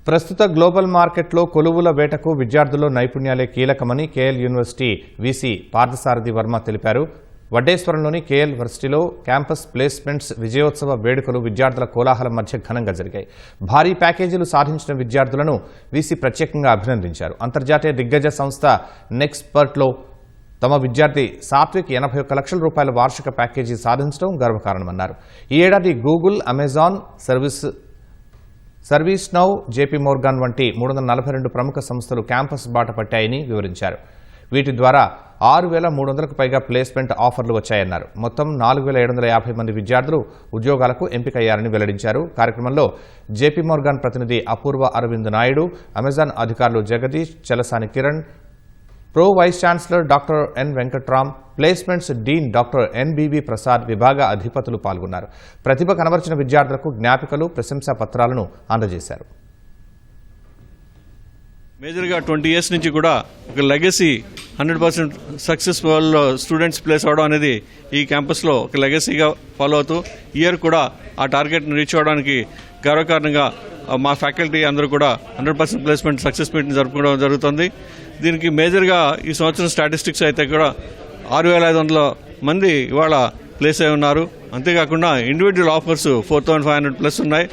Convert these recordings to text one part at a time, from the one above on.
ప్రస్తుత గ్లోబల్ మార్కెట్లో కొలువుల వేటకు విద్యార్థుల్లో నైపుణ్యాలే కీలకమని KL university VC Parthasarathi Varma తెలిపారు. వడ్డేశ్వరంలోని కేఎల్ యూనివర్సిటీలో క్యాంపస్ ప్లేస్మెంట్స్ విజయోత్సవ వేడుకలు విద్యార్థుల కోలాహలం మధ్య ఘనంగా జరిగాయి. భారీ ప్యాకేజీలు సాధించిన విద్యార్థులను వీసీ ప్రత్యేకంగా అభినందించారు. అంతర్జాతీయ దిగ్గజ సంస్థ నెక్స్పర్ట్లో తమ విద్యార్థి సాత్విక్ 81 లక్షల రూపాయల వార్షిక ప్యాకేజీ సాధించడం గర్వకారణమన్నారు. ఈ ఏడాది Google, Amazon, service now, JP Morgan వంటి 342 ప్రముఖ సంస్థలు క్యాంపస్ బాట పట్టాయని వివరించారు. వీటి ద్వారా 6,300కు పైగా ప్లేస్మెంట్ ఆఫర్లు వచ్చాయన్నారు. మొత్తం 4,750 మంది విద్యార్థులు ఉద్యోగాలకు ఎంపికయ్యారని వెల్లడించారు. కార్యక్రమంలో జేపీ మోర్గాన్ ప్రతినిధి అపూర్వ అరవింద్ నాయుడు, అమెజాన్ అధికారులు Jagdish, Chalasani Kiran, pro vice chancellor doctor N Venkatram, placements dean doctor NBB Prasad, విభాగ అధిపతులు పాల్గొన్నారు. ప్రతిభ కనబర్చిన విద్యార్థులకు జ్ఞాపికలు, ప్రశంసా పత్రాలను అందజేశారు. మేజర్గా 20 years నుంచి కూడా ఒక లెగసీ 100% సక్సెస్ఫుల్ స్టూడెంట్స్ ప్లేస్ అవడం అనేది ఈ క్యాంపస్లో ఒక లెగసీగా ఫాలో అవుతూ ఇయర్ కూడా ఆ టార్గెట్ని రీచ్ అవ్వడానికి గర్వకారణంగా మా ఫ్యాకల్టీ అందరూ కూడా 100% ప్లేస్మెంట్ సక్సెస్ మీట్ని జరుపుకోవడం జరుగుతుంది. దీనికి మేజర్గా ఈ సంవత్సరం స్టాటిస్టిక్స్ అయితే కూడా 6,500 మంది ఇవాళ ప్లేస్ అయి ఉన్నారు. అంతేకాకుండా ఇండివిజువల్ ఆఫర్స్ 4,500 ప్లస్ ఉన్నాయి.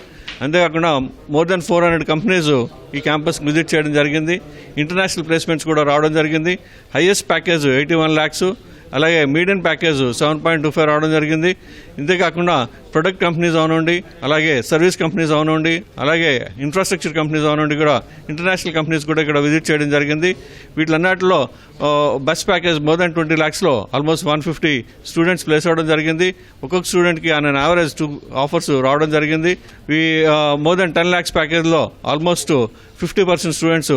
అంతేకాకుండా మోర్ దెన్ 400 కంపెనీస్ ఈ క్యాంపస్కి విజిట్ చేయడం జరిగింది. ఇంటర్నేషనల్ ప్లేస్మెంట్స్ కూడా రావడం జరిగింది. హైయెస్ట్ ప్యాకేజ్ 81 lakhs, అలాగే మీడియం ప్యాకేజ్ 7.25 రావడం జరిగింది. ఇంతేకాకుండా ప్రొడక్ట్ కంపెనీస్ అవనండి, అలాగే సర్వీస్ కంపెనీస్ అవనండి, అలాగే ఇన్ఫ్రాస్ట్రక్చర్ కంపెనీస్ అవనండి కూడా ఇంటర్నేషనల్ కంపెనీస్ కూడా ఇక్కడ విజిట్ చేయడం జరిగింది. వీటిలన్నిటిలో బెస్ట్ ప్యాకేజ్ మోర్ దెన్ 20 lakhsలో ఆల్మోస్ట్ 150 స్టూడెంట్స్ ప్లేస్ అవ్వడం జరిగింది. ఒక్కొక్క స్టూడెంట్కి ఆన్ అన్ యావరేజ్ 2 ఆఫర్స్ రావడం జరిగింది. మోర్ దెన్ 10 lakhs ప్యాకేజ్లో ఆల్మోస్ట్ 50% స్టూడెంట్స్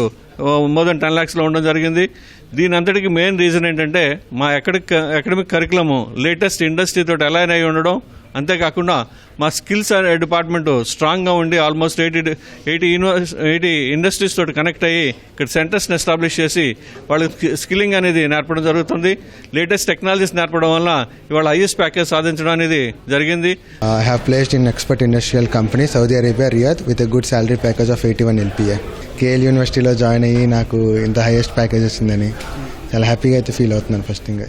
మోర్ దెన్ 10 lakhsలో ఉండడం జరిగింది. దీని అంతటికి మెయిన్ రీజన్ ఏంటంటే మా అకాడమిక్ కరికులము లేటెస్ట్ ఇండస్ట్రీతో అలైన్ అయి ఉండడం, అంతేకాకుండా మా స్కిల్స్ డిపార్ట్మెంట్ స్ట్రాంగ్గా ఉండి ఆల్మోస్ట్ 80 ఇండస్ట్రీస్ తోటి కనెక్ట్ అయ్యి ఇక్కడ సెంటర్స్ని ఎస్టాబ్లిష్ చేసి వాళ్ళకి స్కిల్లింగ్ అనేది నేర్పడం జరుగుతుంది. లేటెస్ట్ టెక్నాలజీస్ నేర్పడం వల్ల ఇవాళ హైయెస్ట్ ప్యాకేజ్ సాధించడం అనేది జరిగింది. I have placed in expert industrial company Saudi Arabia, Riyadh with a good salary package of 81 LPA. KL యూనివర్సిటీలో జాయిన్ అయ్యి నాకు ఇంత హైయెస్ట్ ప్యాకేజ్ వచ్చిందని చాలా హ్యాపీగా అయితే ఫీల్ అవుతున్నాను. First thing